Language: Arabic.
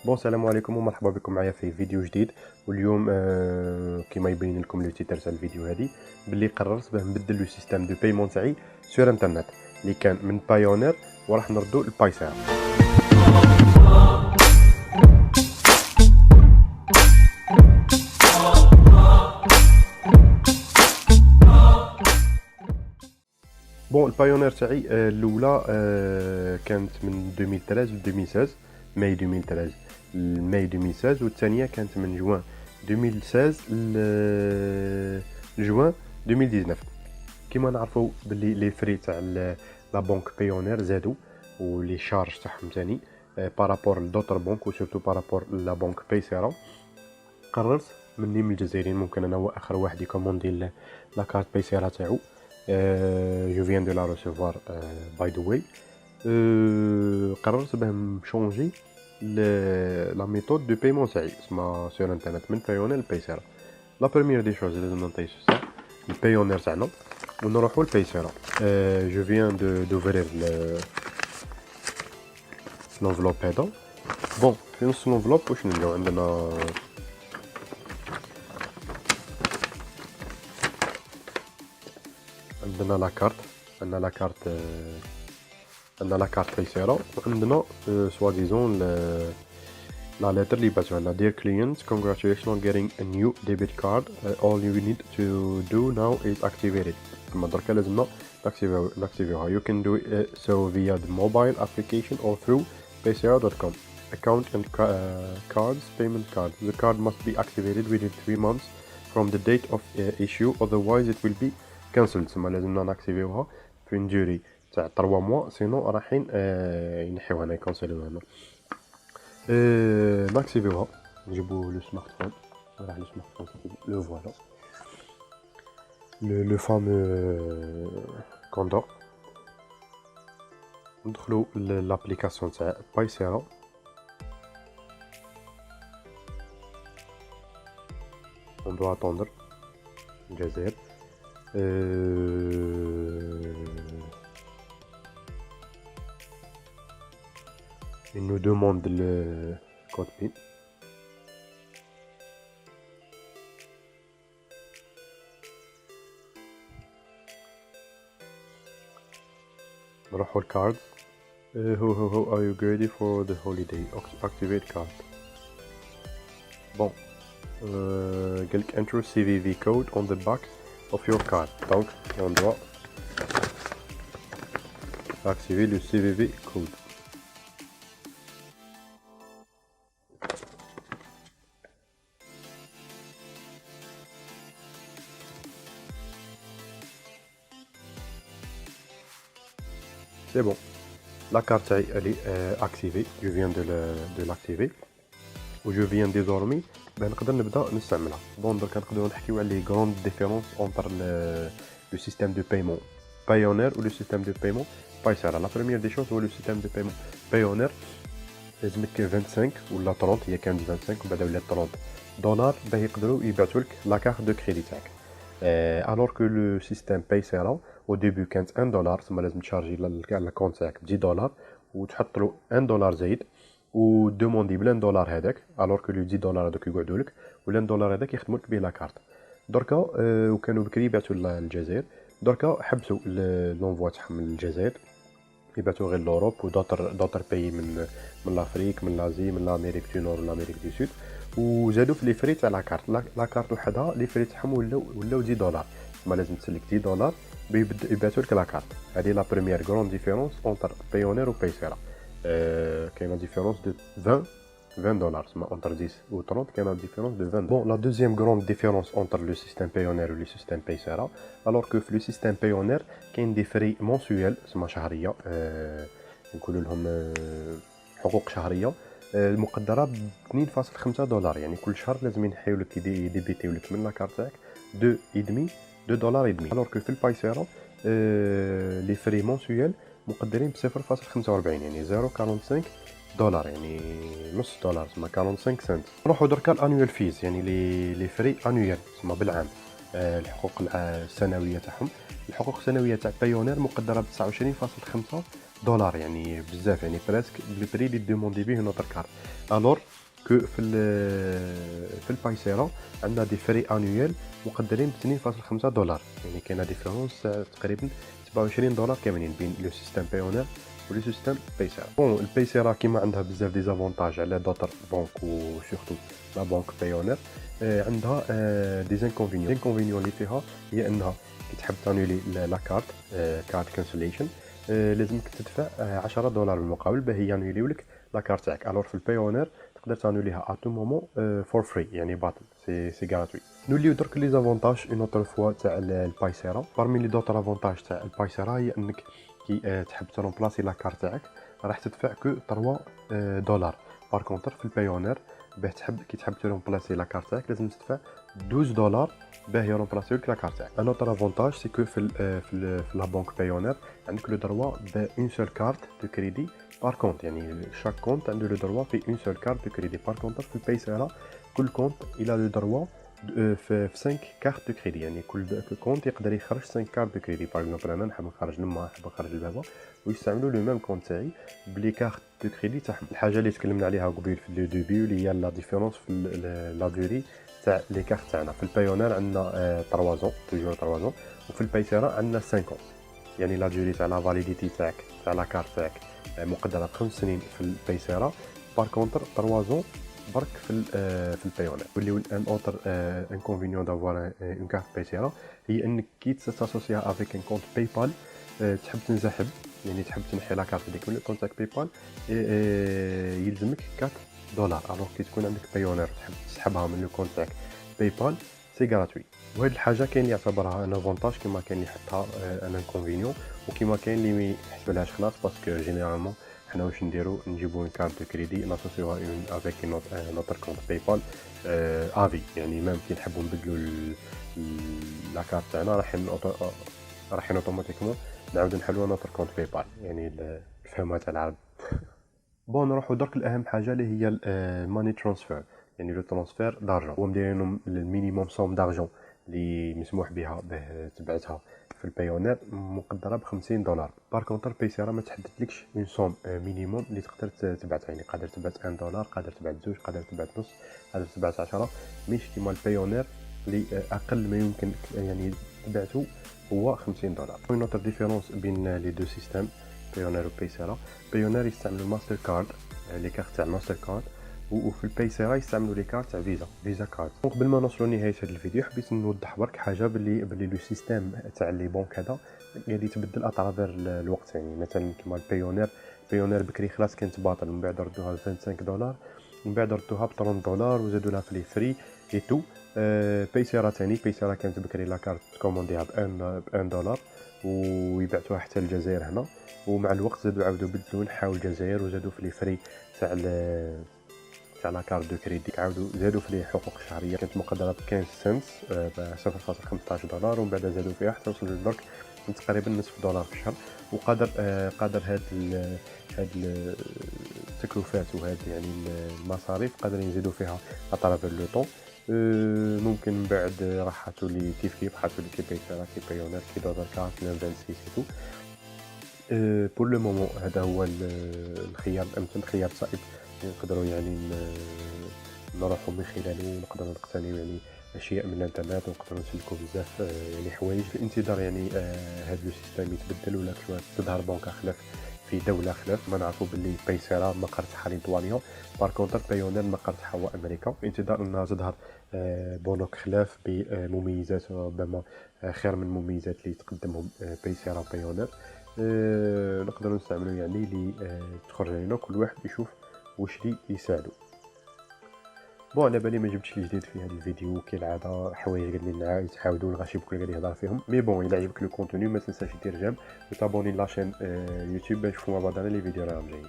بون السلام عليكم ومرحبا بكم معايا في فيديو جديد. واليوم كما يبين لكم لو تيتر تاع الفيديو هذه باللي قررت باه نبدل لو سيستيم دو بايمون تاعي سور انترنت اللي كان من بايونير وراح نردو لبايسار. بون البايونير تاعي الاولى كانت من 2013 ل 2016 ماي 2013 لماي 2016 والثانيه كانت من جوان 2016 لجوان 2019. كما نعرفوا باللي لي فري تاع لا بنك بايونير زادوا ولي شارج تاعهم ثاني بارابور لدوطر بنك وسورتو بارابور لا بنك بايسيرا. قررت مني من الجزائريين ممكن انا هو اخر واحد يكوموندي لا كارت بايسيرا تاعو. جو فيان دو لا ريسيفوار باي ذا واي. قررت باه نشونجي لا ميثود دو بايمون تاعي اسمها سور انترنت من بايونير لبايسيرا. لا بروميير دي شوز لازم نطيش البايونير تاعنا ونروحو لبايسيرا. جو فيان دوفرير لونفلوب هذا. بون في نص لونفلوب واش نلقاو عندنا لا كارت، عندنا لا كارت بايسيرا وعندنا سوا ديزون لا لتر اللي بعثوها لنا dear client congratulations on getting a new debit card all you need to do now is activate it. ثم دركا لازمنا ناكتيفيوها. you can do it so via the mobile application or through paysera.com account and cards payment card. The card must be activated within 3 months from the date of issue otherwise it will be cancelled. ثم لازمنا ناكتيفيوها في ندوري تاع 3 موا سينو رايحين ينحيوها لنا يكونسيلوها لنا. ناكتيفيوها نجيبو لو سمارت فون راح لو سمارت فون لو فوالا لو فامو كوندور. ندخلو لابليكاسيون تاع بايسيرا on doit attendre الجزائر. il nous demande le code PIN. نروحو الكارد. Who are you ready for the holiday? Activate card. Bon قالك enter CVV code on the back of your card. Donc on doit activer le CVV code. C'est bon, la carte elle est activée, je viens de l'activer و je viens désormais نقدر نبدا نستعملها. بون درك نقدروا نحكيو على لي غروند ديفيرونس اونتر لو سيستيم دو بايمون بايونير و لو سيستيم دو بايمون بايسيرا. لا بروميير دي شوز هو لو سيستيم دو بايمون بايونير لازمك 25 ولا 30، هي كانت 25 ومن بعد ولات 30 دولار باه يقدروا يبعثوا لك لا كارت دو كريدي تاعك. الوغ كو لو سيستيم بايسيرا او ديبي كانت 1 دولار ثم لازم تشارجي لا كونت تاعك ب 10 دولار وتحط له 1 دولار زايد و دوموندي بلان دولار هذاك الوغ كو لو 10 دولار هذوك يقعدوا لك ولان دولار هذاك يخدموا لك به لا كارت. دركا وكانوا بكري يبعثوا للجزائر، دركا حبسوا لونفوا تاعهم من الجزائر يبعثوا غير لوروب و دوطر باي من لافريك من لازي من لامريك دو نور لامريك دو سود. وزادوا في لي فري تاع لا كارت. لا كارت وحدها لي فري تاعهم ولاو 10 دولار، ما لازم تسلك 10 دولار يبعثوا لك لا كارت. هذه لا بروميير غروند ديفيرونس اونتر بايونير و بايسيرا. كاينه ديفيرونس دو 20 دولار سما entre 10 ou 30 كاينه ديفيرونس دو 20. Bon la deuxième grande différence entre le système Payoneer و le système Paysera alors que في le système Payoneer كاين دي فري منسويال سما شهريه نقولوا لهم حقوق شهريه مقدره ب 2.5 دولار. يعني كل شهر لازم ينحيو لك يديبيتيو لك من لا كارت تاعك 2 دولار ادمي. alors que في البايسيرا لي فري منسويال مقدرين ب 0.45 يعني 0.45 دولار يعني نص دولار تسمى 45 سنت. نروحو دركا الانويال فيز يعني لي فري انويال تسمى بالعام. الحقوق السنويه تاعهم، الحقوق السنويه تاع بايونير مقدره ب 29.5 دولار، يعني بزاف، يعني بريسك بالبري اللي دوموندي به نوتر كارت. الور كو في البايسيرا عندنا دي فري انويل مقدرين ب 2.5 دولار، يعني كاينه ديفيرونس تقريبا 27 دولار كاملين بين لو سيستم بايونير و لو سيستم بايسيرا. بون البايسيرا كيما عندها بزاف دي زافونتاج على دوطر بنك و سورتو لا بنك بايونير، عندها دي زانكونفينيون. الانكونفينيون اللي فيها هي انها كي تحب تانولي لا كارت، كارت كانسليشن، لازمك تدفع 10 دولار بالمقابل باه يانوليو لك لا كارت تاعك. الور في البايونير تقدر تانوليها ا تو مومون فور فري، يعني باطل، سي غراتوي. نوليو درك لي زافونتاج اون اوتر فوا تاع البايسيرا. بارمي لي دوطر افونتاج تاع البايسيرا هي انك كي تحب ترومبلاسي لا كارت تاعك راح تدفع كو 3 دولار. بار كونتر في البايونير باه كي تحب ترومبلاسي لا كارت تاعك لازم تدفع 12 دولار باه يرومبلاسيو لك لا كارت تاعك. ان اوتر افونتاج سي كو في لا بنك بايونير عندك لو دروا بون سول كارت دو كريدي بار كونت، يعني شاك كونت عنده لو دروا في اون سول كارت دو كريدي. بار كونتر في البايسيرا كل كونت الى لو دروا في 5 كارت دو كريدي، يعني كل كونت يقدر يخرج 5 كارت دو كريدي. باغ اكزومبل انا نحب نخرج الماء، نحب نخرج البابا، ويستعملوا لو ميم كونت تاعي بلي كارت دو كريدي تاعهم. الحاجه اللي تكلمنا عليها قبيل في لو ديبي اللي هي لا ديفيرونس في لا دوري تاع لي كارت تاعنا. في البايونير عندنا 3 زون، توجور 3 زون، وفي البايسيرا عندنا 50، يعني لا دوري تاع لا فاليديتي تاعك تاع لا كارت تاعك مقدره ب5 سنين في البايسيرا. بار كونتر 3 زون برك في البايونير. واللي ان اوتر انكونفينيون دافوار اون كارت بايسيرا هي انك كي تاسوسيها افيك ان كونت باي بال، تحب تنسحب، يعني تحب تنحي لا كارت ديك من الكونت تاعك باي بال، يلزمك 4 دولار. الوغ كي تكون عندك بايونير تحب تسحبها من الكونت تاعك باي بال سي غراتوي. وهاد الحاجه كاين اللي يعتبرها ان افونتاج، كيما كاين اللي يحطها ان انكونفينيون، وكيما كاين اللي ما يحسبلهاش خلاص. باسكو جينيرالمون حنا واش نديرو نجيبو اون كارت دو كريدي ناسوسيوها اون افيك نوتر كونت باي بال افي، يعني ميم كي نحبو نبدلو لا كارت تاعنا رايحين اوتوماتيكمون نعاودو نحلو نوتر كونت باي بال، يعني الفهمه تاع العرب. بون نروحو درك الاهم حاجه اللي هي الماني ترانسفير، يعني لو ترانسفير دارجون. هو مديرينو المينيموم سوم دارجون اللي مسموح بها باه تبعتها في البايونير مقدره ب50 دولار. بار كونتر بايسيرا ما تحددلكش اون سوم مينيموم اللي تقدر تبعتها، يعني قادر تبعت 1 دولار، قادر تبعت 2، قادر تبعت نص، قادر تبعت 10، مش كيما البايونير اللي اقل ما يمكن يعني تبعتو هو 50 دولار. اون نوتر ديفيرونس بين لي دو سيستم بايونير و بايسيرا. بايونير يستعملوا الماستر كارد، لي كارت تاع الماستر كارد، وفي البايسيرا يستعملوا لي كارت تاع فيزا كارد. دونك قبل ما نوصلوا لنهايه هذا الفيديو حبيت نوضح برك حاجه باللي لو سيستيم تاع لي بنك هذا يعني يتبدل اترافير الوقت. يعني مثلا كيما البايونير بكري خلاص كانت باطل، من بعد ردوها ب 25 دولار، من بعد ردوها ب 30 دولار وزادوا لها في لي فري اي تو. بايسيرا ثاني، بايسيرا كانت بكري لا كارت تكومونديها ب 1 دولار ويبعثوها حتى الجزائر هنا، ومع الوقت زادوا عاودوا بدلوا نحاو الجزائر وزادوا في لي فري تاع لا كارت دو كريدي، عاودوا زادوا في لي حقوق الشهريه كانت مقدره ب 15 سنت ب 0.15 دولار، ومن بعد زادوا فيها حتى وصلوا لدرك تقريبا نصف دولار في الشهر. وقادر قادر هاد التكلفات وهاد يعني المصاريف قادرين يزيدوا فيها اطراف لو طون. ممكن من بعد راح تولي كيف حتولي كي بايسيرا كي بايونير كي دوطر كارت 26 تو. بور لو مومون هذا هو الخيار الامثل، خيار صائب نقدروا يعني نروحوا من خلاله ونقدروا نقتنيو يعني اشياء من الانترنت، ونقدروا نسلكوا بزاف يعني حوايج في الانتظار يعني هذا لو سيستيم يتبدل ولا كيما تظهر بنكه خلاف في دوله خلاف. ما نعرفوا باللي بايسيرا مقر تاعها ليتوانيا، بار كونتر بايونير مقر تاعها هو امريكا، في انتظار انها تظهر بنوك خلاف بمميزات ربما خير من المميزات اللي تقدمهم بايسيرا بايونير. نقدروا نستعملوا يعني اللي تخرج لنا كل واحد يشوف واش اللي يساعدو. بون على بالي ما جبتش لي جديد في هذا الفيديو كالعاده، حوايج قاعدين نتعاودوا الغاشي بكل قاعد يهضر فيهم. مي بون الا عجبك لو كونتوني ما تنساش دير جيم وتابوني لاشين يوتيوب باش تشوفوا مع بعضنا لي فيديو راهم جايين.